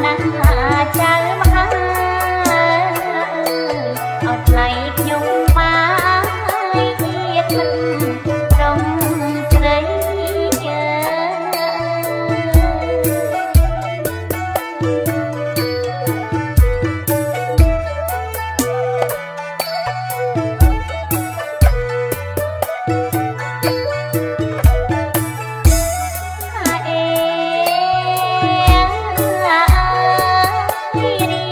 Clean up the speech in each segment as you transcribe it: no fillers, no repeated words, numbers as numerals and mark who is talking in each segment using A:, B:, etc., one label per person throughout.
A: ណាចៅមហាអត់ថ្លៃខ្ញុំមកទៀតមិនត្រង់ស្រីរី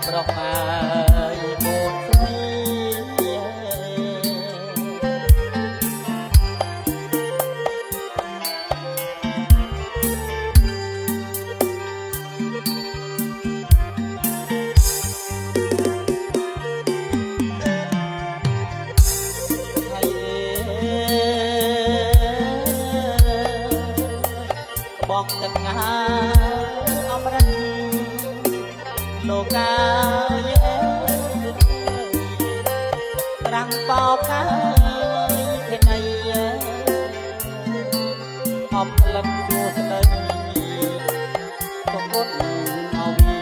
B: ប្រកអាយកូនស្រីបងទាំងហាអមរិតលោកកាយរាំងបោកកាយគេណៃអបលឹកជួស្ដីក៏គុណអវី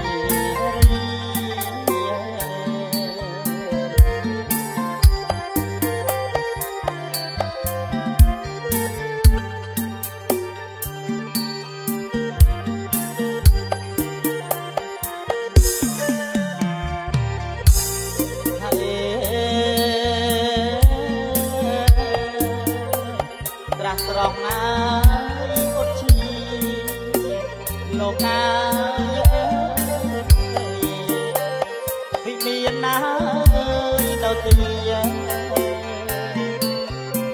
B: រីស្រងណាយពុតឈីលោកកាយវិមានណាយដល់ទី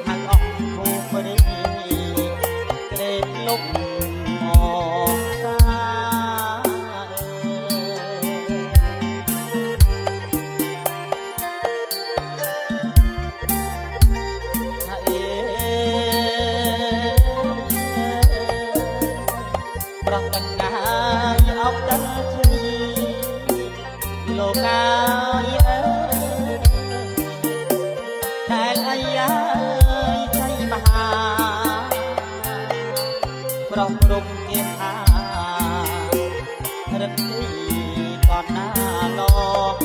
B: ហាងអស់ភូមិរីក្រេតលុបអសាប្រកទាំងកាយអបដល់ជ្រីលោកកាយដែលអាយ៉ាใจមហាប្រោះព្រំគេថារឹកទីកនណាឡង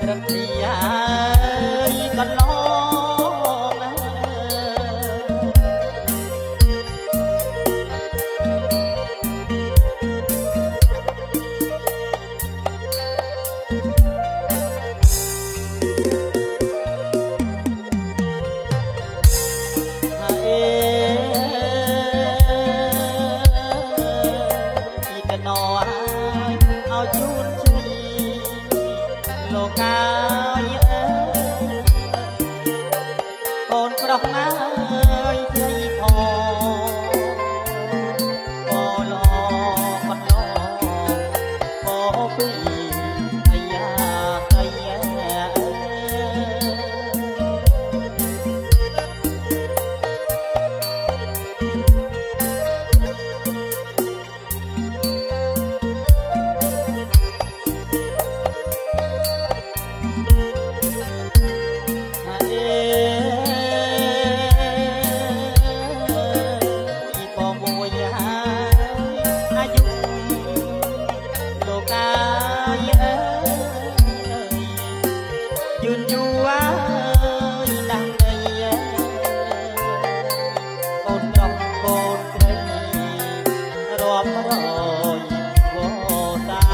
B: រឹកទីអាយកនឡងเอาจูนชีโลกายโอนกรอกน้อยใจพอพอลอคนลอพอปีไอ้ยาไอ้แย่ยืนอยู่ว่าดังในโกนดอกโกนเกรรอมรอยโวตา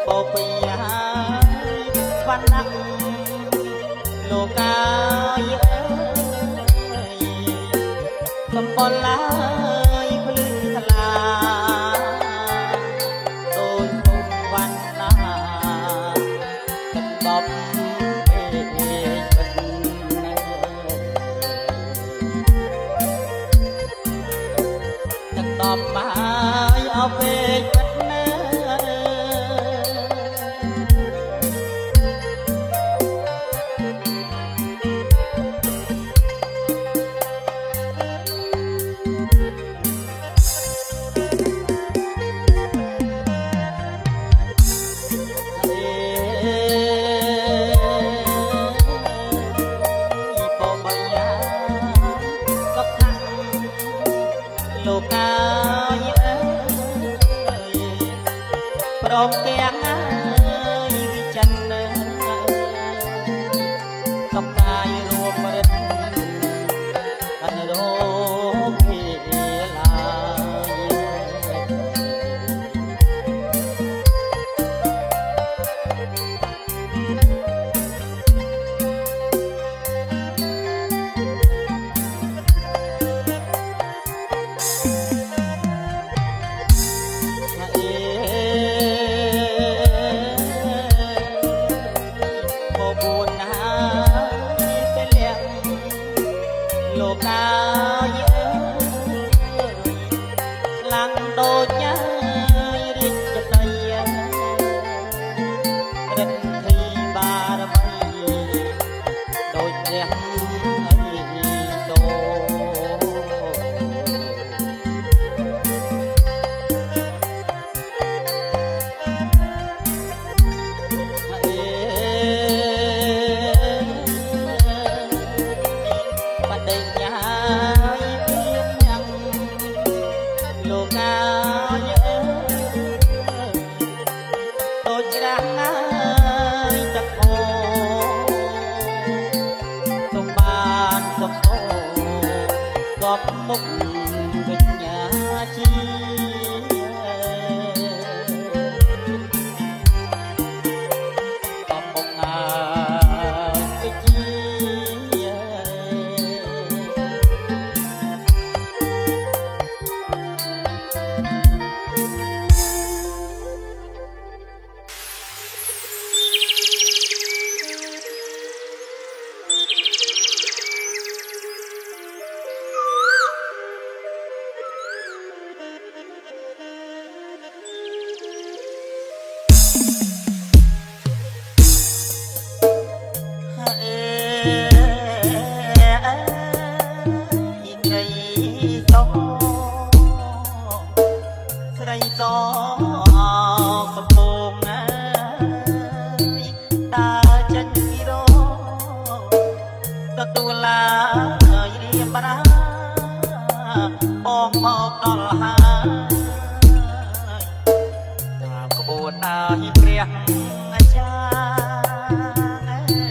B: ปอปียาวันนักโลกายสมบลายพลือทลาโดยสมวันนากันบอบกันดอบมาเอาไป ណាពេលលៀងលោកកាយអើយខ្លាំងដូចញ៉ាយរាជដីរិទ្ធិបារមីដូចព្រះដូ មុខវិញ្ញាជាកំពុងអាវិជាបងមកដល់ហើយតាមក្បួនដើរព្រះអាចារ្យ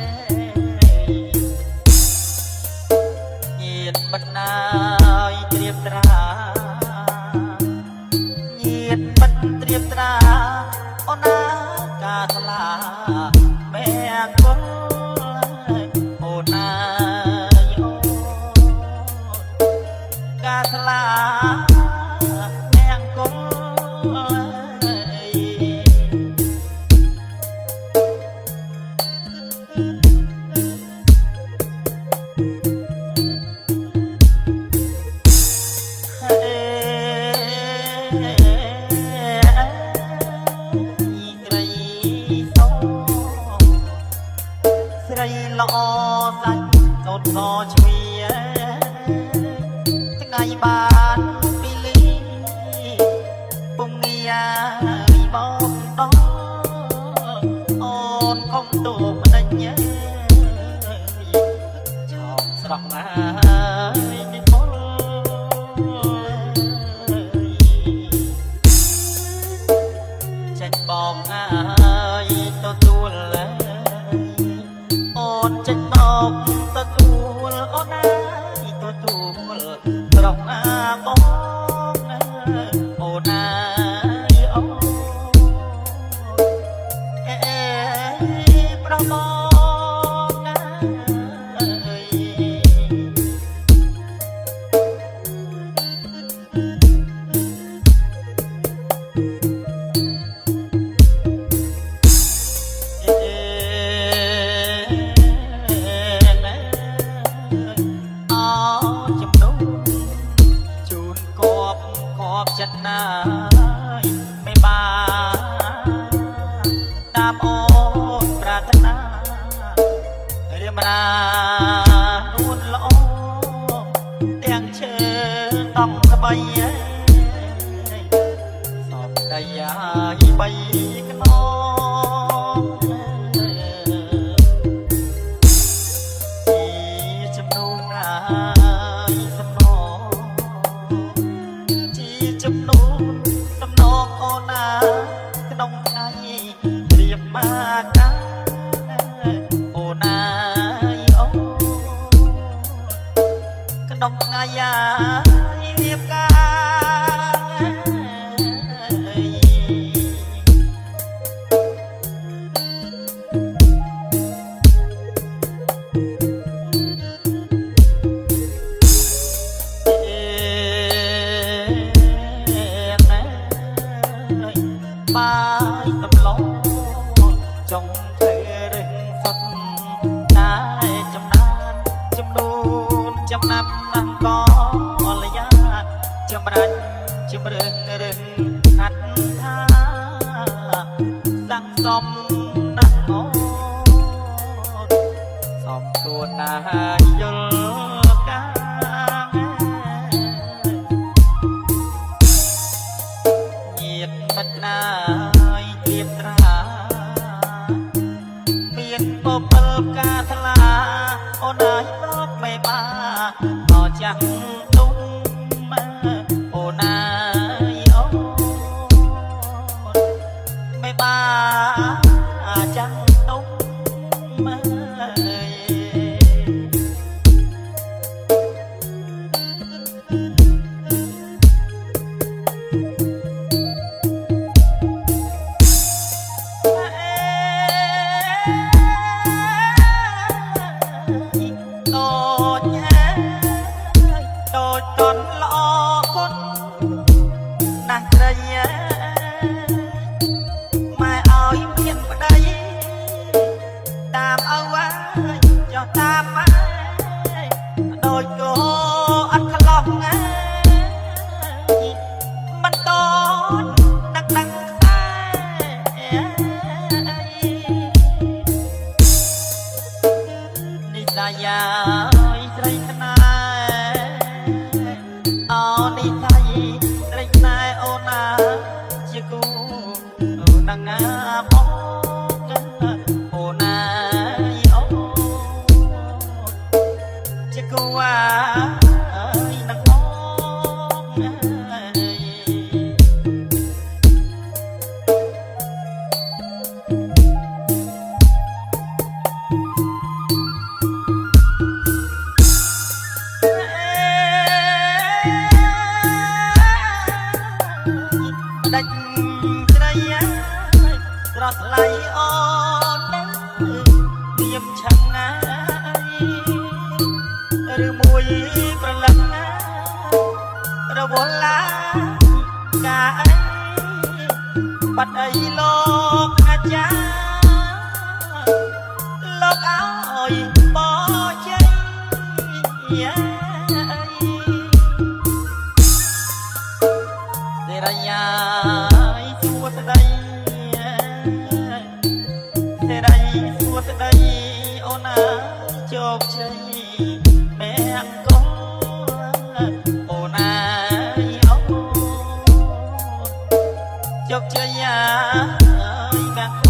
B: ញាតបណ្ណាយត្រៀបត្រាញាតបណ្ឌត្រៀបត្រាអូនណាកាស្លាមែគុណអូនណាកាស្លានាងគុំស្រីល្អសាច់កូនក៏ជ្វាថ្ងៃបានពីលីពុំងាយមកដល់អូនកុំទូម្ដេចឆោមស្រស់ណាស់និមលចេញបងហើយទទួលអូនចេញមកទទួលអូនណាទទួលត្រង់ណាបងអូនណាអូប្របងណាចិត្តណាយមិនបានតាមអូនប្រាថ្នារៀបណានួនល្អទាំងឈើតំក្បីសំដីឲ្យបីខ្នងជាចំនួនណាយសំណចំនួនតំណងអូនណាក្នុងថ្ងៃរៀបមកកាអូនណាអូ សួនណាយល់កាញាតមិត្តណាយធៀបត្រាមានបបិលកាថ្លាអូនហើយលោកមេបាអចាស់ទុំអូនហើយអូមេបាចាំទុំយាយស្រីថ្នាអូនេះថៃស្រីថ្នាអូនណាជាគូនឹងណាបងអូនណាអូជាគូនឹងបងដាច់ជ្រៃស្រស់ថ្លៃអូននាមឆាំងណាយឬមួយប្រលឹងរវល់ឡាកាអីបាត់អីលោកអាចារ្យលោកអើយបោជ័យសេរីយ៉ាសួស្ដីសេរីសួស្ដីអូនណាជោគជ័យមែអង្គអូនណាអូជោគជ័យយ៉ាមែអង្គ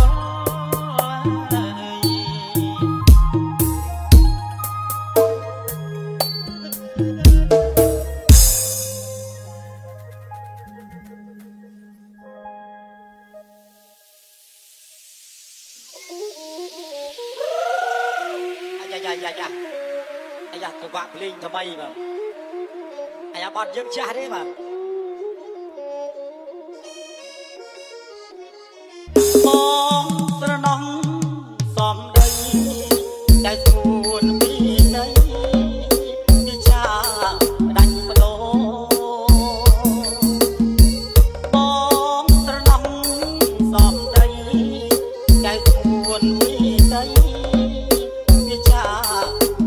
B: អាយ៉ាទៅវាក់ភ្លេងថ្មីបាទអាយ៉ាបាត់យើងចាស់ទេបាទបងស្រណោះសំដីតែស្គួនពីនៃវិចាដាច់បដោបងស្រណោះសំដីតែស្គួនពីនៃវិចា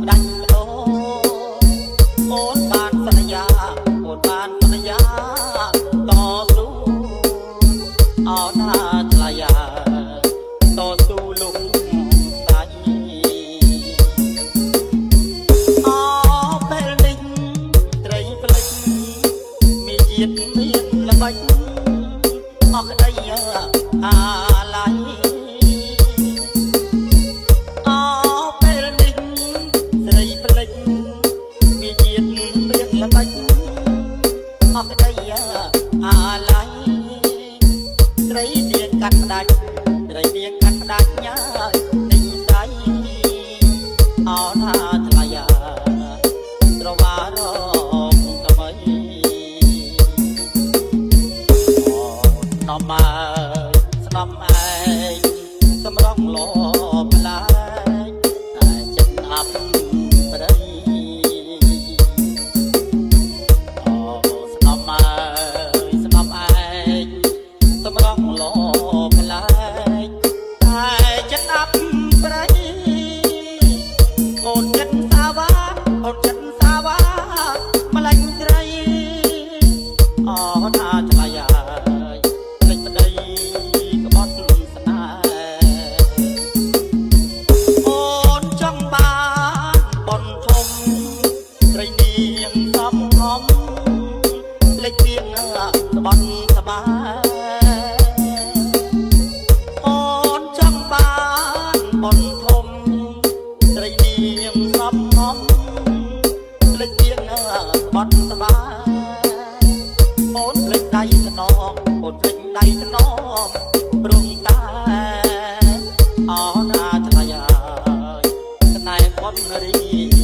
B: ដាច់បដោអូនបានសន្យាអូនបានសន្យា រី